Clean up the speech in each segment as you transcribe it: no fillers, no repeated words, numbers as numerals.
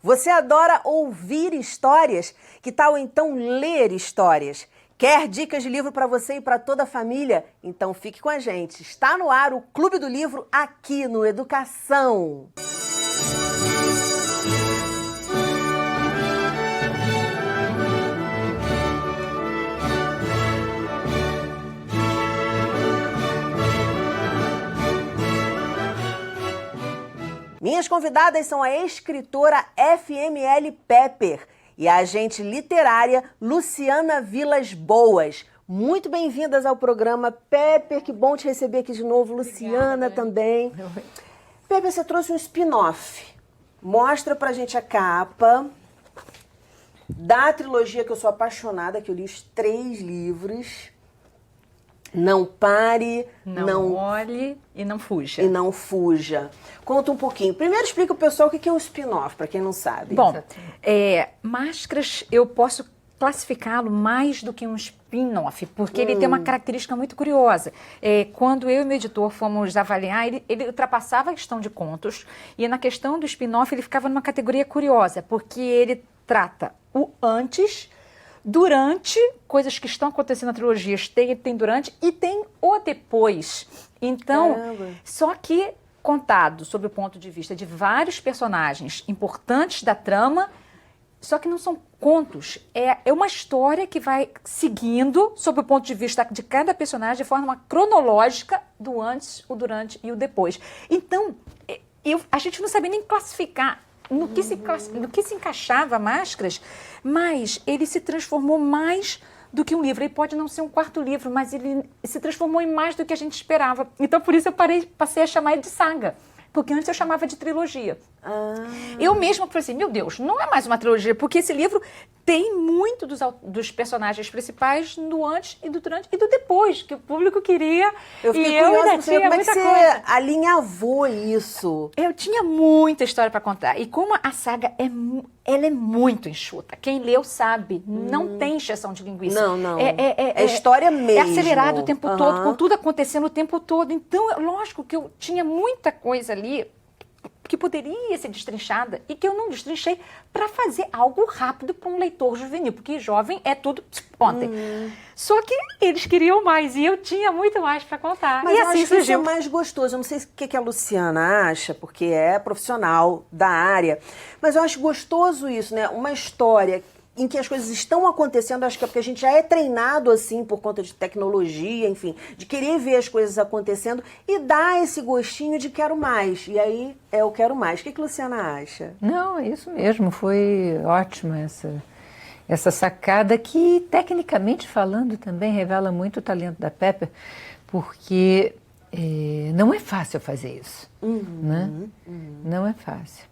Você adora ouvir histórias? Que tal então ler histórias? Quer dicas de livro para você e para toda a família? Então fique com a gente. Está no ar o Clube do Livro aqui no Educação. Minhas convidadas são a escritora FML Pepper e a agente literária Luciana Vilas Boas. Muito bem-vindas ao programa, Pepper. Que bom te receber aqui de novo. Luciana também. Pepper, você trouxe um spin-off. Mostra pra gente a capa da trilogia que eu sou apaixonada, que eu li os 3 livros. Não pare, não olhe e não fuja. E não fuja. Conta um pouquinho. Primeiro explica o pessoal o que é um spin-off, para quem não sabe. Bom, Máscaras eu posso classificá-lo mais do que um spin-off, porque ele tem uma característica muito curiosa. Quando eu e meu editor fomos avaliar, ele ultrapassava a questão de contos, e na questão do spin-off ele ficava numa categoria curiosa, porque ele trata o antes, durante, coisas que estão acontecendo na trilogia, tem durante e tem o depois. Então, só que contado sob o ponto de vista de vários personagens importantes da trama, só que não são contos. É uma história que vai seguindo, sob o ponto de vista de cada personagem, de forma cronológica, do antes, o durante e o depois. Então, a gente não sabia nem classificar no que se encaixava Máscaras, mas ele se transformou mais do que um livro. Ele pode não ser um 4º livro, mas ele se transformou em mais do que a gente esperava. Então, por isso, eu passei a chamar ele de saga. Porque antes eu chamava de trilogia. Eu mesma falei assim, meu Deus, não é mais uma trilogia, porque esse livro tem muito dos personagens principais do antes e do durante e do depois, que o público queria. Eu fiquei curiosa, como é que você alinhavou isso? Eu tinha muita história para contar. E como a saga ela é muito enxuta. Quem leu sabe, não tem injeção de linguiça. Não. É história mesmo. É acelerado o tempo todo, com tudo acontecendo o tempo todo. Então, lógico que eu tinha muita coisa ali que poderia ser destrinchada e que eu não destrinchei para fazer algo rápido para um leitor juvenil, porque jovem é tudo ontem. Só que eles queriam mais e eu tinha muito mais para contar. Mas e eu assim acho que isso é surgiu. mais gostoso. Eu não sei o que a Luciana acha, porque é profissional da área, mas eu acho gostoso isso, né? Uma história em que as coisas estão acontecendo, acho que é porque a gente já é treinado assim por conta de tecnologia, enfim, de querer ver as coisas acontecendo e dar esse gostinho de quero mais. E aí eu quero mais. O que a Luciana acha? Não, é isso mesmo. Foi ótima essa sacada que, tecnicamente falando, também revela muito o talento da Pepper, porque não é fácil fazer isso, né? Não é fácil.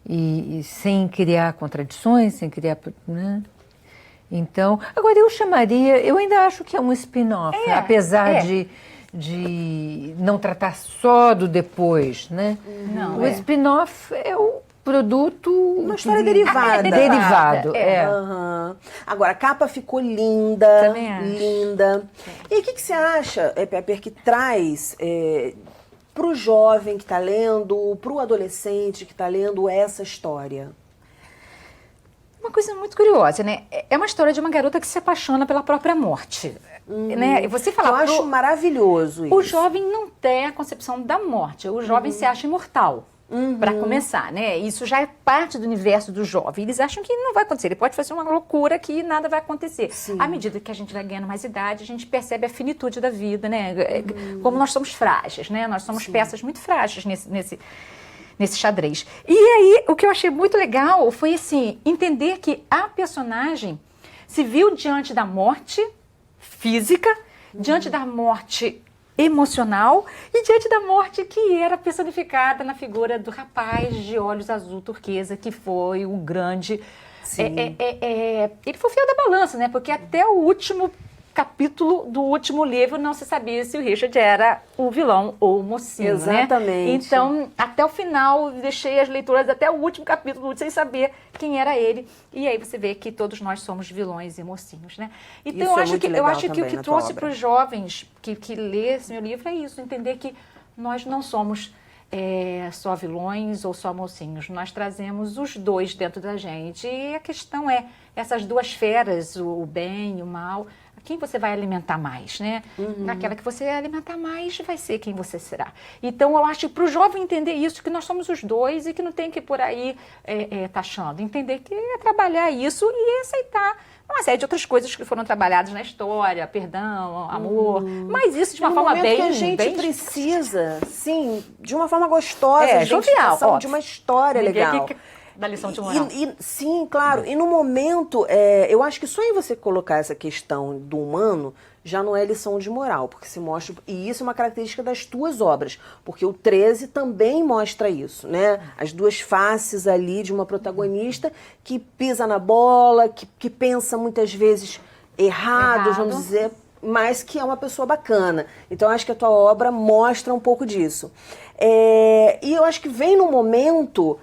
E sem criar contradições, sem criar... Né? Então, agora eu ainda acho que é um spin-off, apesar de não tratar só do depois, né? Não, o spin-off é o produto... Uma história derivada. Derivado. Agora, a capa ficou linda. Também acho. Linda. E o que você acha, Pepper, que traz... para o jovem que está lendo, para o adolescente que está lendo essa história? Uma coisa muito curiosa, né? É uma história de uma garota que se apaixona pela própria morte. Né? E você fala, eu acho maravilhoso isso. O jovem não tem a concepção da morte. O jovem se acha imortal. Para começar, né? Isso já é parte do universo do jovem. Eles acham que não vai acontecer. Ele pode fazer uma loucura que nada vai acontecer. Sim. À medida que a gente vai ganhando mais idade, a gente percebe a finitude da vida, né? Como nós somos frágeis, né? Nós somos peças muito frágeis nesse xadrez. E aí, o que eu achei muito legal foi, assim, entender que a personagem se viu diante da morte física, diante da morte emocional e diante da morte que era personificada na figura do rapaz de olhos azul turquesa, que foi o grande... ele foi fiel da balança, né? Porque até o último capítulo do último livro não se sabia se o Richard era o vilão ou o mocinho, exatamente, né? Então, até o final, deixei as leituras até o último capítulo sem saber quem era ele. E aí você vê que todos nós somos vilões e mocinhos, né? Então, eu acho que o que trouxe para os jovens que lê esse meu livro é isso, entender que nós não somos só vilões ou só mocinhos. Nós trazemos os dois dentro da gente. E a questão é, essas duas feras, o bem e o mal, quem você vai alimentar mais, né? Aquela que você alimentar mais vai ser quem você será. Então, eu acho que para o jovem entender isso, que nós somos os dois e que não tem que ir por aí taxando. Entender que é trabalhar isso e aceitar uma série de outras coisas que foram trabalhadas na história, perdão, amor, mas isso de uma forma bem... que a gente precisa, sim, de uma forma gostosa, de jovial, de uma história legal. Da lição de moral. Sim, claro. E no momento, eu acho que só em você colocar essa questão do humano já não é lição de moral, porque se mostra... E isso é uma característica das tuas obras, porque o 13 também mostra isso, né? As duas faces ali de uma protagonista que pisa na bola, que pensa muitas vezes errado, vamos dizer, mas que é uma pessoa bacana. Então, acho que a tua obra mostra um pouco disso. E eu acho que vem num momento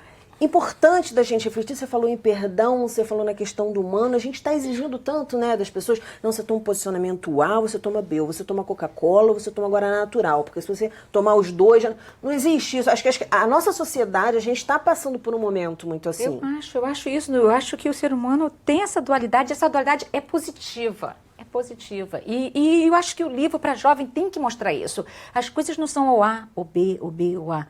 importante da gente refletir. Você falou em perdão, você falou na questão do humano. A gente está exigindo tanto, né, das pessoas. Não, você toma um posicionamento A, você toma B, ou você toma Coca-Cola, ou você toma Guaraná Natural. Porque se você tomar os dois, já não existe isso. Acho que a nossa sociedade, a gente está passando por um momento muito assim. Eu acho isso. Eu acho que o ser humano tem essa dualidade. Essa dualidade é positiva. É positiva. E eu acho que o livro para jovem tem que mostrar isso. As coisas não são o A, o B, o B, o A.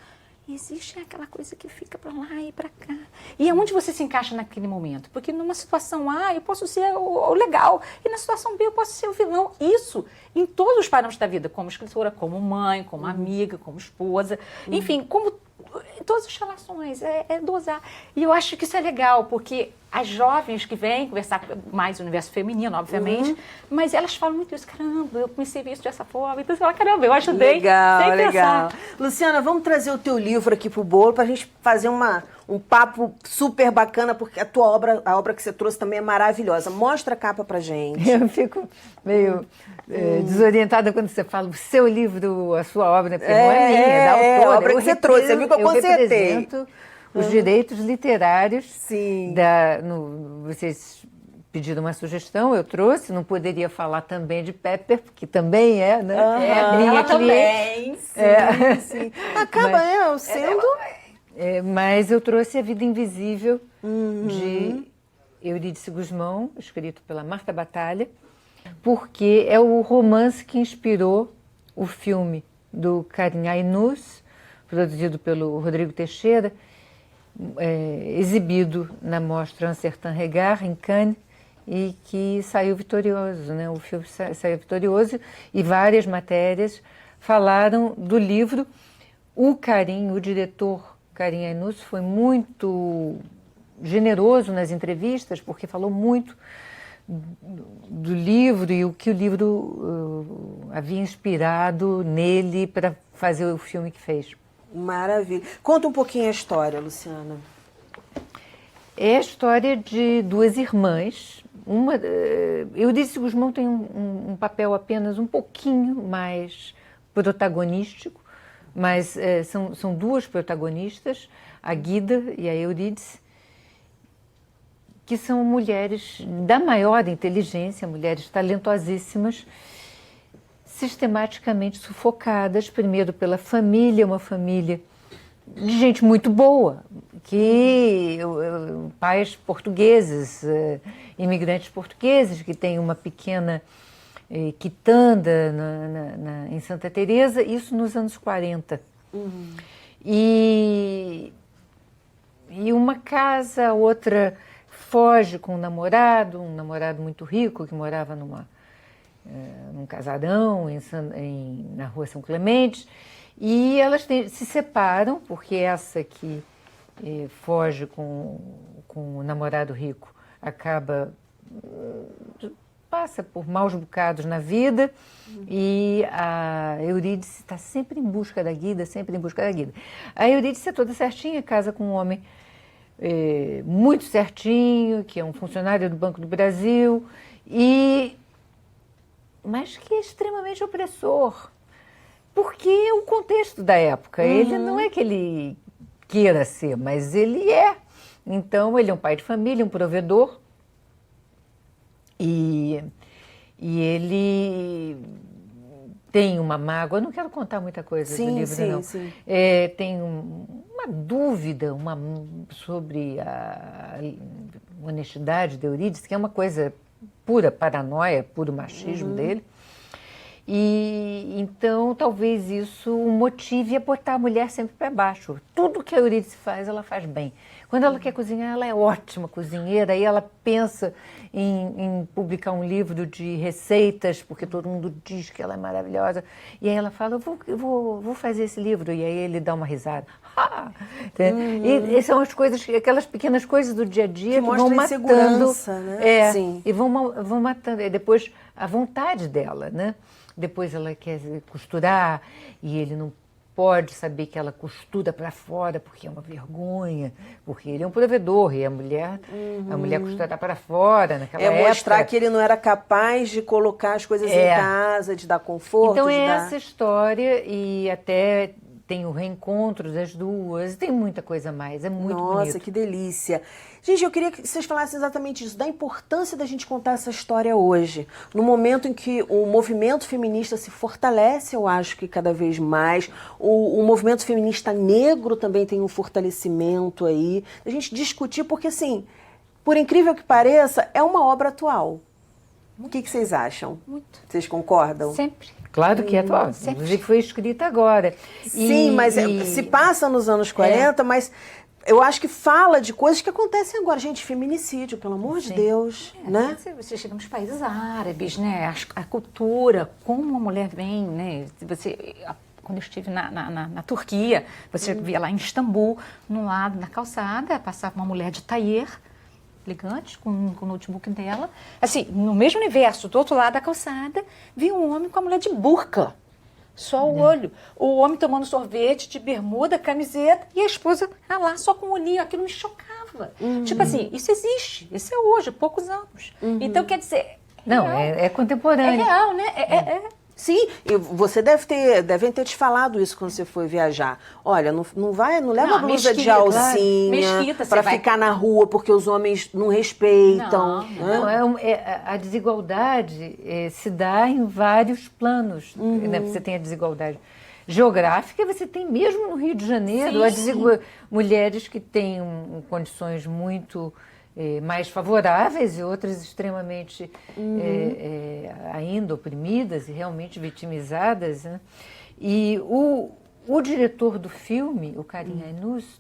Existe aquela coisa que fica para lá e para cá. E é onde você se encaixa naquele momento. Porque numa situação A eu posso ser o legal. E na situação B eu posso ser o vilão. Isso em todos os parâmetros da vida. Como escritora, como mãe, como amiga, como esposa. Enfim, como em todas as relações. É dosar. E eu acho que isso é legal. Porque as jovens que vêm conversar mais o universo feminino, obviamente, mas elas falam muito isso. Caramba, eu comecei a ver isso dessa forma. Então você fala, caramba, eu ajudei. Legal. Luciana, vamos trazer o teu livro aqui pro bolo pra gente fazer um papo super bacana, porque a tua obra, a obra que você trouxe também é maravilhosa. Mostra a capa pra gente. Eu fico meio desorientada quando você fala o seu livro, a sua obra, porque não é minha, é da autora. A obra que você trouxe, você viu que eu consertei. Represento os direitos literários. Sim. Vocês pediram uma sugestão, eu trouxe, não poderia falar também de Pepper, porque também é, né? Minha cliente. Também. Sim. Acaba, sendo... mas eu trouxe A Vida Invisível, de Eurídice Gusmão, escrito pela Marta Batalha, porque é o romance que inspirou o filme do Karim Ainous, produzido pelo Rodrigo Teixeira, exibido na mostra Un Certain Regard, em Cannes, e que saiu vitorioso, né? O filme saiu vitorioso e várias matérias falaram do livro. O diretor Karim Ainous, foi muito generoso nas entrevistas, porque falou muito do livro e o que o livro havia inspirado nele para fazer o filme que fez. Maravilha. Conta um pouquinho a história, Luciana. É a história de duas irmãs. Eurídice Gusmão tem um papel apenas um pouquinho mais protagonístico, mas são duas protagonistas, a Guida e a Eurídice, que são mulheres da maior inteligência, mulheres talentosíssimas, sistematicamente sufocadas, primeiro pela família, uma família de gente muito boa, pais portugueses, imigrantes portugueses, que têm uma pequena quitanda em Santa Teresa, isso nos anos 40. E uma casa, outra foge com um namorado muito rico, que morava num casarão na rua São Clemente, e elas se separam, porque essa que foge com o namorado rico passa por maus bocados na vida, e a Eurídice está sempre em busca da Guida, sempre em busca da Guida. A Eurídice é toda certinha, casa com um homem muito certinho, que é um funcionário do Banco do Brasil, mas que é extremamente opressor, porque é o contexto da época. Ele não é que ele queira ser, mas ele é. Então, ele é um pai de família, um provedor, e ele tem uma mágoa, eu não quero contar muita coisa do livro, não. Sim. Tem uma dúvida sobre a honestidade de Eurídice, que é uma coisa pura paranoia, puro machismo dele. E então talvez isso o motive a botar a mulher sempre para baixo. Tudo que a Eurídice faz, ela faz bem. Quando ela quer cozinhar, ela é ótima cozinheira, e ela pensa em publicar um livro de receitas, porque todo mundo diz que ela é maravilhosa. E aí ela fala, eu vou fazer esse livro. E aí ele dá uma risada. E são as coisas, aquelas pequenas coisas do dia a dia que vão matando. Né? Sim. E vão matando. E depois a vontade dela, né? Depois ela quer costurar e ele não pode saber que ela costura para fora porque é uma vergonha, porque ele é um provedor e a mulher costura para fora naquela época. Mostrar que ele não era capaz de colocar as coisas em casa, de dar conforto. Então essa história, e até tem o reencontro das duas, tem muita coisa a mais, é muito bonito. Nossa, que delícia. Gente, eu queria que vocês falassem exatamente isso, da importância da gente contar essa história hoje, no momento em que o movimento feminista se fortalece, eu acho que cada vez mais, o movimento feminista negro também tem um fortalecimento aí, a gente discutir, porque assim, por incrível que pareça, é uma obra atual. O que vocês acham? Muito. Vocês concordam? Sempre. Claro que é atual, inclusive foi escrita agora. Sim, mas se passa nos anos 40, mas eu acho que fala de coisas que acontecem agora. Gente, feminicídio, pelo amor de Deus, né? Você chega nos países árabes, né? A cultura, como a mulher vem, né? Quando eu estive na Turquia, você via lá em Istambul, no lado, na calçada, passava uma mulher de taier, elegante, com o notebook dela. Assim, no mesmo universo, do outro lado da calçada, vi um homem com a mulher de burca. Só o olho. O homem tomando sorvete de bermuda, camiseta, e a esposa lá só com o olhinho. Aquilo me chocava. Tipo assim, isso existe. Isso é hoje, poucos anos. Então, quer dizer... Não, é contemporâneo. É real, né? Sim, e você devem ter te falado isso quando você foi viajar. Olha, não leva blusa de alcinha para ficar na rua porque os homens não respeitam. Não, a desigualdade se dá em vários planos. Né? Você tem a desigualdade geográfica, você tem mesmo no Rio de Janeiro mulheres que têm condições muito mais favoráveis e outras extremamente ainda oprimidas e realmente vitimizadas, né? E o diretor do filme, o Karim Ainous,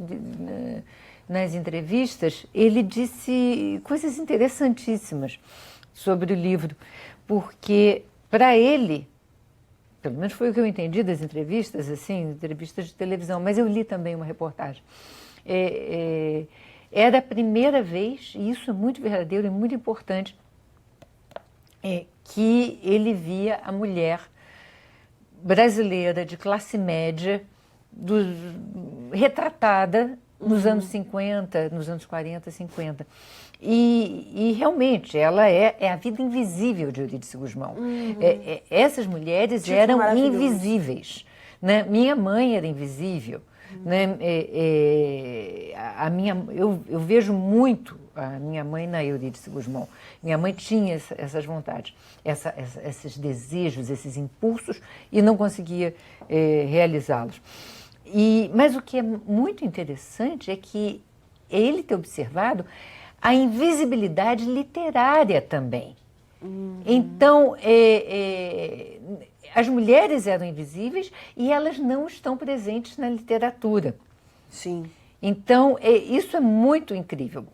nas entrevistas, ele disse coisas interessantíssimas sobre o livro, porque para ele, pelo menos foi o que eu entendi das entrevistas, assim, entrevistas de televisão, mas eu li também uma reportagem, era a primeira vez, e isso é muito verdadeiro e muito importante, que ele via a mulher brasileira de classe média retratada nos anos 50, nos anos 40, 50. E realmente, ela é a vida invisível de Eurídice Gusmão. Essas mulheres eram invisíveis. Né? Minha mãe era invisível. Né? Eu vejo muito a minha mãe na Eurídice Gusmão. Minha mãe tinha essas vontades, esses desejos, esses impulsos, e não conseguia realizá-los. Mas o que é muito interessante é que ele ter observado a invisibilidade literária também. Então, as mulheres eram invisíveis e elas não estão presentes na literatura. Sim. Então, isso é muito incrível.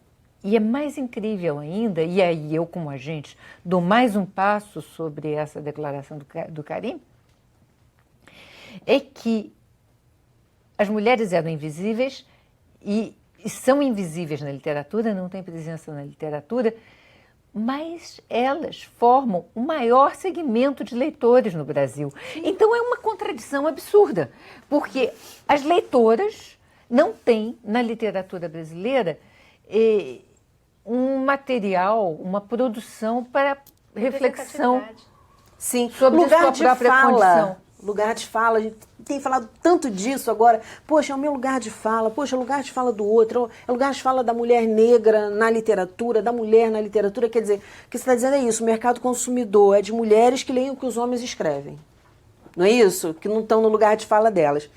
E é mais incrível ainda, e aí eu, como agente, dou mais um passo sobre essa declaração do Karim, é que as mulheres eram invisíveis e são invisíveis na literatura, não têm presença na literatura, mas elas formam o maior segmento de leitores no Brasil. Então é uma contradição absurda, porque as leitoras não têm na literatura brasileira um material, uma produção para reflexão sobre a sua própria condição. Lugar de fala, a gente tem falado tanto disso agora. Poxa, é o meu lugar de fala, poxa, é o lugar de fala do outro, é o lugar de fala da mulher negra na literatura, da mulher na literatura. Quer dizer, o que você está dizendo é isso, o mercado consumidor é de mulheres que leem o que os homens escrevem. não é isso? Que não estão no lugar de fala delas.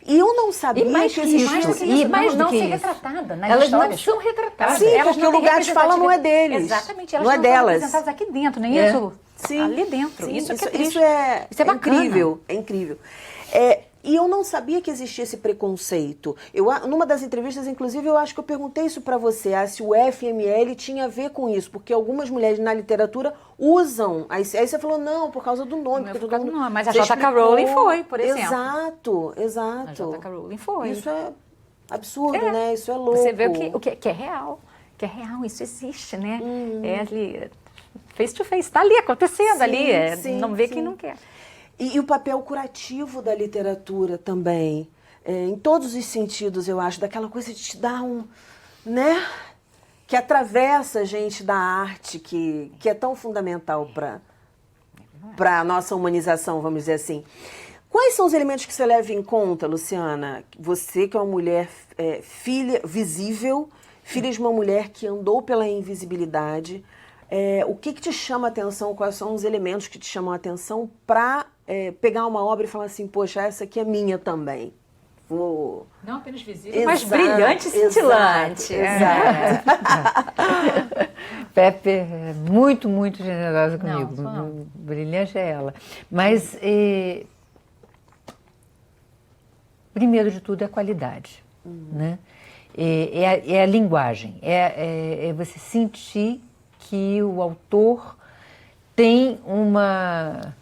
E eu não sabia E mais que que existia... isso, E mais do não que ser isso. retratada nas Elas histórias. não são retratadas. Sim, Elas porque não o têm lugar de fala não é deles. Exatamente, elas não é são delas. representadas aqui dentro, nem É. isso? Sim. Ali dentro. Sim, isso que é triste. isso é, Isso é bacana. incrível, é incrível. E eu não sabia que existia esse preconceito. Numa das entrevistas, inclusive, eu acho que eu perguntei isso para você, se o FML tinha a ver com isso, porque algumas mulheres na literatura usam. Aí você falou, não, por causa do nome. Não é porque por todo causa do mundo- nome, mas a você J.K. explicou. Rowling foi, por exemplo. Exato, A exato. J.K. Rowling foi. Isso é absurdo, né? Isso é louco. Você vê que é real. Que é real, isso existe, né? É ali, face to face, está ali acontecendo Sim, ali. sim, não vê sim. quem não quer. E o papel curativo da literatura também, em todos os sentidos, eu acho, daquela coisa de te dar né? Que atravessa a gente da arte, que é tão fundamental para a nossa humanização, vamos dizer assim. Quais são os elementos que você leva em conta, Luciana? Você que é uma mulher filha visível, filha de uma mulher que andou pela invisibilidade, o que te chama a atenção? Quais são os elementos que te chamam a atenção para pegar uma obra e falar assim, poxa, essa aqui é minha também? Vou... Não apenas visível, mas brilhante e cintilante. Exato. Pepe é muito, muito generosa comigo. Não. Brilhante é ela. Mas, primeiro de tudo, é a qualidade. Né? É a linguagem. É você sentir que o autor tem uma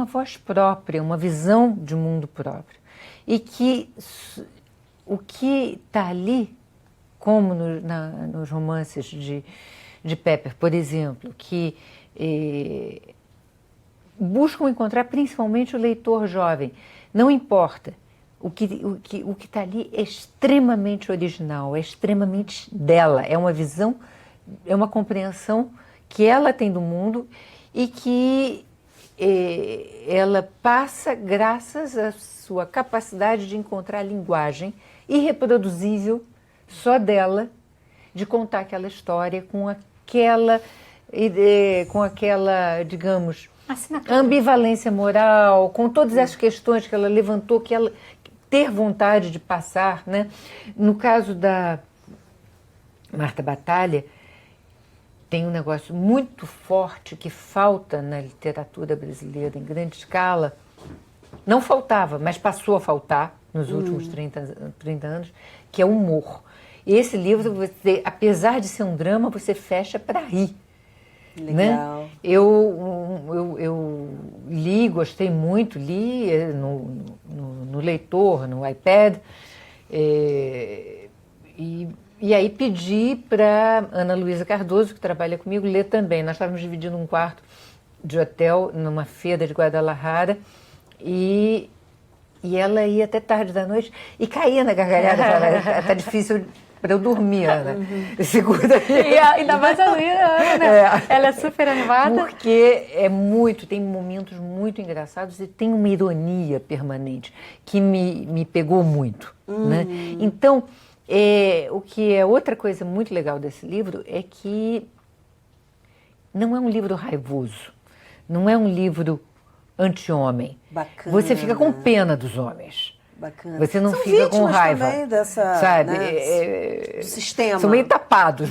voz própria, uma visão de mundo próprio. E que o que está ali, como nos romances de Pepper, por exemplo, que buscam encontrar principalmente o leitor jovem. Não importa. O que está ali é extremamente original, é extremamente dela. É uma visão, é uma compreensão que ela tem do mundo e que ela passa graças à sua capacidade de encontrar linguagem irreproduzível só dela, de contar aquela história com aquela, digamos, ambivalência moral, com todas as questões que ela levantou, que ela ter vontade de passar, né? No caso da Marta Batalha, tem um negócio muito forte que falta na literatura brasileira em grande escala. Não faltava, mas passou a faltar nos últimos 30 anos, que é o humor. Esse livro, você, apesar de ser um drama, você fecha para rir. Legal. Né? Eu li, gostei muito, li no leitor, no iPad, e aí pedi para Ana Luísa Cardoso, que trabalha comigo, ler também. Nós estávamos dividindo um quarto de hotel numa feira de Guadalajara e ela ia até tarde da noite e caía na gargalhada. Falava, tá difícil para eu dormir, Ana. Segura aí. E ainda mais a Luísa, né? Ela é super animada. Porque tem momentos muito engraçados e tem uma ironia permanente que me pegou muito. Né? Então, o que é outra coisa muito legal desse livro é que não é um livro raivoso, não é um livro anti-homem. Bacana. Você fica com pena dos homens. Bacana. Você não São fica com raiva. Também dessa, sabe? Né, do sistema. São meio tapados.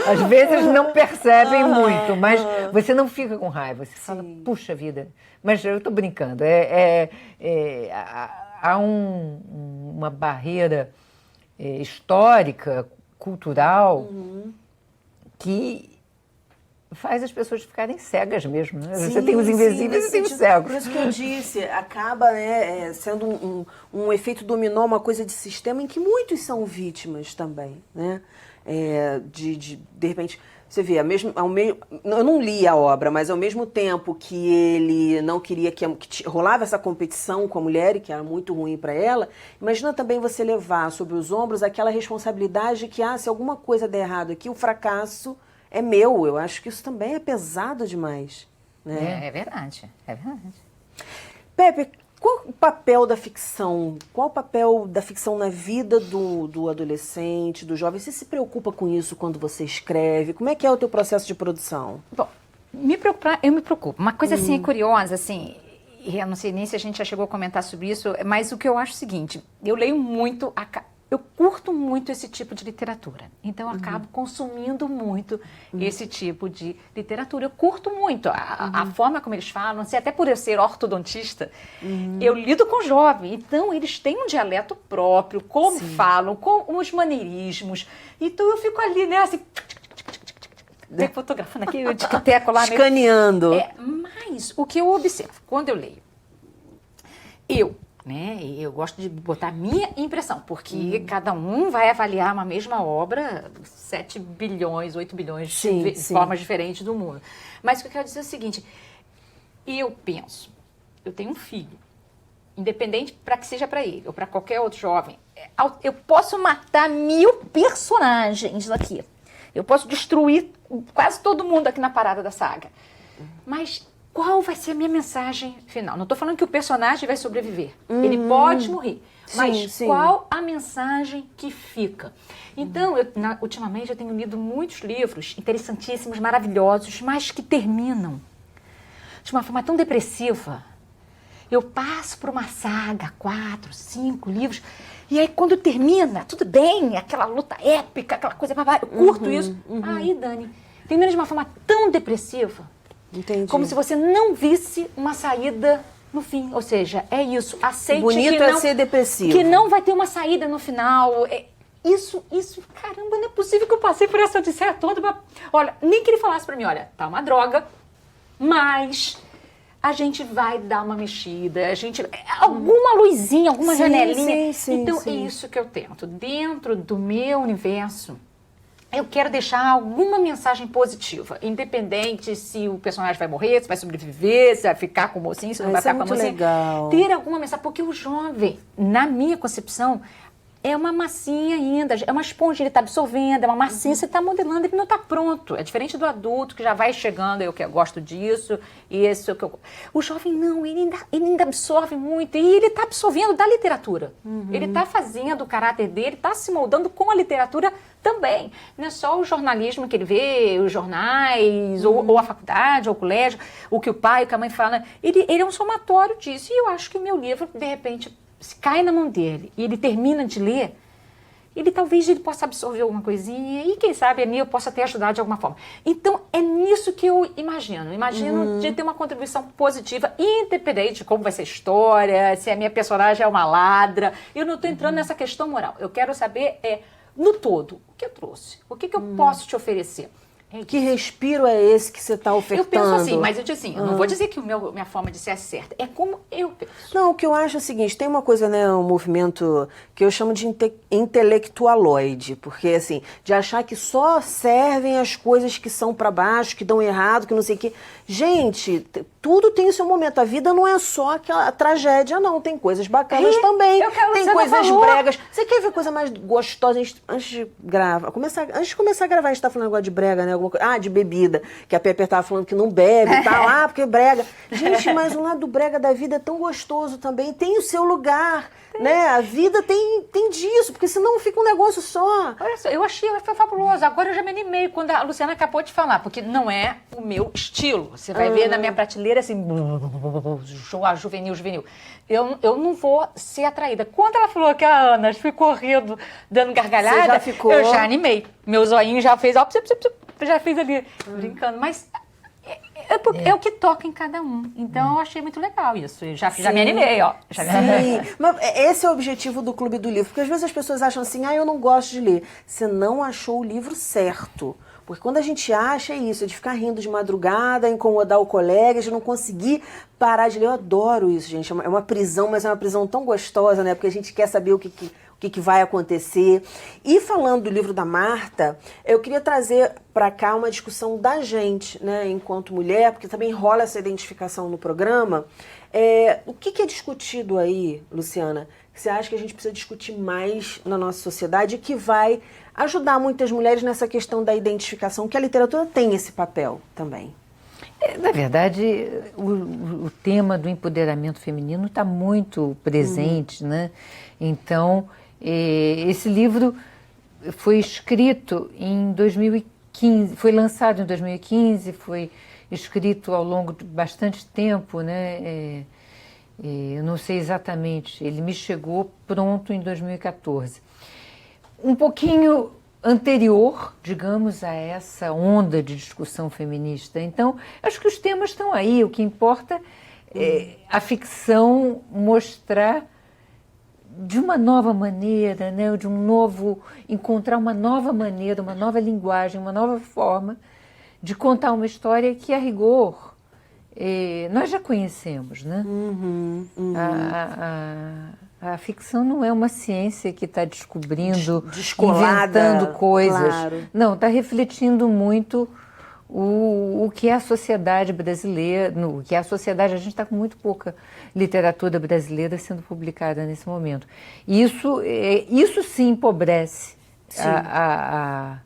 Às vezes não percebem muito, mas você não fica com raiva. Você fala, puxa vida. Mas eu estou brincando. Há uma barreira histórica, cultural, que faz as pessoas ficarem cegas mesmo. Né? Sim, você tem os invisíveis e tem os cegos. Por isso que eu disse, acaba sendo um efeito dominó, uma coisa de sistema em que muitos são vítimas também. Né? De repente, você vê, eu não li a obra, mas ao mesmo tempo que ele não queria que rolava essa competição com a mulher, e que era muito ruim para ela, imagina também você levar sobre os ombros aquela responsabilidade que, se alguma coisa der errado aqui, o fracasso é meu. Eu acho que isso também é pesado demais. Né? É verdade, é verdade. Pepe, Qual o papel da ficção? Qual o papel da ficção na vida do adolescente, do jovem? Você se preocupa com isso quando você escreve? Como é que é o teu processo de produção? Bom, eu me preocupo. Uma coisa assim curiosa, assim, eu não sei nem se a gente já chegou a comentar sobre isso, mas o que eu acho é o seguinte, eu leio muito, eu curto muito esse tipo de literatura, então eu acabo consumindo muito esse tipo de literatura. Eu curto muito a forma como eles falam, não sei, até por eu ser ortodontista, eu lido com jovem, então eles têm um dialeto próprio, como falam, com os maneirismos, então eu fico ali, né, assim, fotografando aqui, eu tic-teco lá. Escaneando. Mas o que eu observo, quando eu leio, eu gosto de botar a minha impressão, porque cada um vai avaliar uma mesma obra, 7 bilhões, 8 bilhões de formas diferentes do mundo. Mas o que eu quero dizer é o seguinte, eu penso, eu tenho um filho, independente para que seja para ele ou para qualquer outro jovem, eu posso matar 1000 personagens aqui. Eu posso destruir quase todo mundo aqui na parada da saga. Mas qual vai ser a minha mensagem final? Não estou falando que o personagem vai sobreviver. Ele pode morrer. Mas qual a mensagem que fica? Então, ultimamente eu tenho lido muitos livros interessantíssimos, maravilhosos, mas que terminam de uma forma tão depressiva. Eu passo por uma saga, 4, 5 livros, e aí quando termina, tudo bem, aquela luta épica, aquela coisa, eu curto isso. Aí, Dani, termina de uma forma tão depressiva, como se você não visse uma saída no fim. Ou seja, é isso, aceite bonito que não, ser depressivo. Que não vai ter uma saída no final. Isso, caramba, não é possível que eu passei por essa odisseia toda. Olha, nem que ele falasse pra mim, olha, tá uma droga, mas a gente vai dar uma mexida, alguma luzinha, alguma janelinha. Então, é isso que eu tento. Dentro do meu universo, eu quero deixar alguma mensagem positiva, independente se o personagem vai morrer, se vai sobreviver, se vai ficar com o mocinho, se não vai ficar com a mocinha. Legal. Ter alguma mensagem, porque o jovem, na minha concepção, é uma massinha ainda, é uma esponja, ele está absorvendo, é uma massinha, você está modelando, ele não está pronto. É diferente do adulto que já vai chegando, eu gosto disso, isso é o que eu... O jovem não, ele ainda absorve muito, e ele está absorvendo da literatura. Ele está fazendo o caráter dele, está se moldando com a literatura também. Não é só o jornalismo que ele vê, os jornais, ou a faculdade, ou o colégio, o que o pai, o que a mãe fala. Ele é um somatório disso, e eu acho que o meu livro, de repente, se cai na mão dele e ele termina de ler, talvez ele possa absorver alguma coisinha e quem sabe a mim eu possa até ajudar de alguma forma. Então é nisso que eu imagino. Imagino de ter uma contribuição positiva, independente de como vai ser a história, se a minha personagem é uma ladra. Eu não estou entrando nessa questão moral. Eu quero saber no todo, o que eu trouxe, o que eu posso te oferecer. Que respiro é esse que você está ofertando? Eu penso assim, mas eu digo assim, eu não vou dizer que minha forma de ser é certa, é como eu penso. Não, o que eu acho é o seguinte, tem uma coisa, né, um movimento que eu chamo de intelectualoide, porque assim, de achar que só servem as coisas que são para baixo, que dão errado, que não sei o quê. Gente, tudo tem o seu momento, a vida não é só aquela tragédia, não, tem coisas bacanas também, tem coisas bregas. Você quer ver coisa mais gostosa? Antes de começar a gravar, a gente tá falando agora de brega, né? De bebida, que a Pepper tava falando que não bebe e tal, porque brega. Gente, mas o lado brega da vida é tão gostoso também, tem o seu lugar, né? A vida tem disso, porque senão fica um negócio só. Olha só, eu achei, foi fabuloso, agora eu já me animei quando a Luciana acabou de falar, porque não é o meu estilo. Você vai ver na minha prateleira assim, juvenil. Eu não vou ser atraída. Quando ela falou que a Ana ficou rindo, dando gargalhada, eu já animei. Meu zoinho já fez, já fiz ali, brincando, mas é o que toca em cada um. Então eu achei muito legal isso. Eu já me animei, ó. Mas esse é o objetivo do Clube do Livro, porque às vezes as pessoas acham assim, eu não gosto de ler. Você não achou o livro certo. Porque quando a gente acha isso, de ficar rindo de madrugada, incomodar o colega, de não conseguir parar de ler, eu adoro isso, gente. É uma prisão, mas é uma prisão tão gostosa, né? Porque a gente quer saber o que vai acontecer. E falando do livro da Marta, eu queria trazer para cá uma discussão da gente, né, enquanto mulher, porque também rola essa identificação no programa. O que é discutido aí, Luciana, que você acha que a gente precisa discutir mais na nossa sociedade e que vai ajudar muitas mulheres nessa questão da identificação, que a literatura tem esse papel também? Na verdade, o tema do empoderamento feminino está muito presente, né? Então, esse livro foi escrito em 2015, foi lançado em 2015, foi escrito ao longo de bastante tempo, né? Eu não sei exatamente, ele me chegou pronto em 2014. Um pouquinho anterior, digamos, a essa onda de discussão feminista. Então, acho que os temas estão aí, o que importa é a ficção mostrar de uma nova maneira, né? Encontrar uma nova maneira, uma nova linguagem, uma nova forma de contar uma história que, a rigor, nós já conhecemos, né? A ficção não é uma ciência que está descobrindo, inventando coisas. Claro. Não, está refletindo muito o que é a sociedade brasileira, o que é a sociedade. A gente está com muito pouca literatura brasileira sendo publicada nesse momento. Isso sim empobrece Sim. a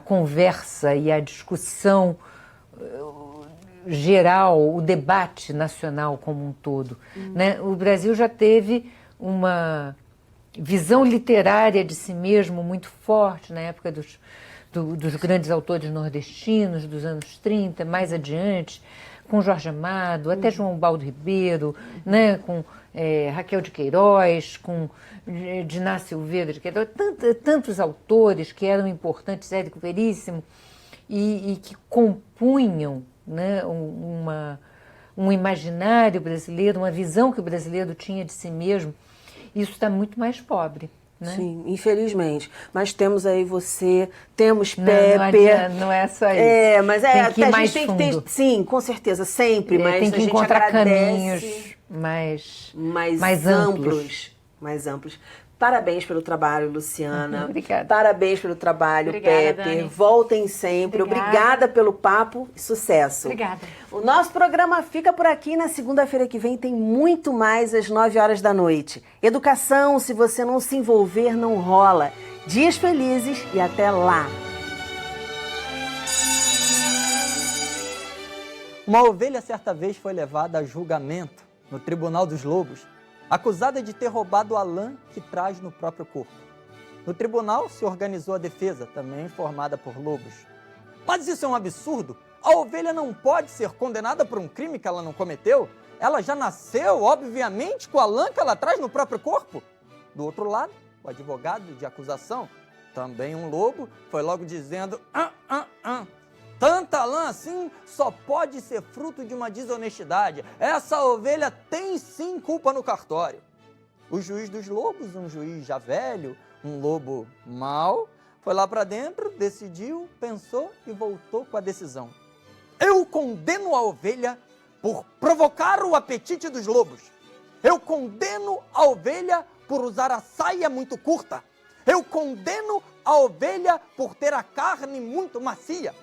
conversa e a discussão geral, o debate nacional como um todo. Né? O Brasil já teve uma visão literária de si mesmo muito forte na época dos grandes autores nordestinos dos anos 30, mais adiante, com Jorge Amado, até João Baldo Ribeiro, né? Com Raquel de Queiroz, com Diná Silveira de Queiroz, tantos autores que eram importantes, Érico Veríssimo, e que compunham, né, um imaginário brasileiro, uma visão que o brasileiro tinha de si mesmo. Isso está muito mais pobre. Né? Sim, infelizmente. Mas temos aí você, temos Pepe. Não é só isso. Mas tem que ir mais tem fundo. que ter, sim, com certeza, sempre. Mas tem que a gente encontrar agradece caminhos mais amplos. Mais amplos. Parabéns pelo trabalho, Luciana. Obrigada. Parabéns pelo trabalho, Obrigada, Pepe. Dani. Voltem sempre. Obrigada pelo papo e sucesso. Obrigada. O nosso programa fica por aqui. Na segunda-feira que vem tem muito mais às 9 horas da noite. Educação, se você não se envolver, não rola. Dias felizes e até lá. Uma ovelha certa vez foi levada a julgamento no Tribunal dos Lobos, acusada de ter roubado a lã que traz no próprio corpo. No tribunal se organizou a defesa, também formada por lobos. Mas isso é um absurdo! A ovelha não pode ser condenada por um crime que ela não cometeu. Ela já nasceu, obviamente, com a lã que ela traz no próprio corpo. Do outro lado, o advogado de acusação, também um lobo, foi logo dizendo: tanta lã assim só pode ser fruto de uma desonestidade. Essa ovelha tem sim culpa no cartório. O juiz dos lobos, um juiz já velho, um lobo mau, foi lá para dentro, decidiu, pensou e voltou com a decisão. Eu condeno a ovelha por provocar o apetite dos lobos. Eu condeno a ovelha por usar a saia muito curta. Eu condeno a ovelha por ter a carne muito macia.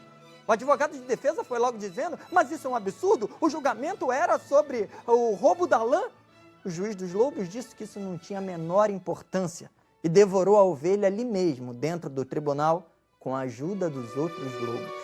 O advogado de defesa foi logo dizendo: mas isso é um absurdo, o julgamento era sobre o roubo da lã. O juiz dos lobos disse que isso não tinha a menor importância e devorou a ovelha ali mesmo, dentro do tribunal, com a ajuda dos outros lobos.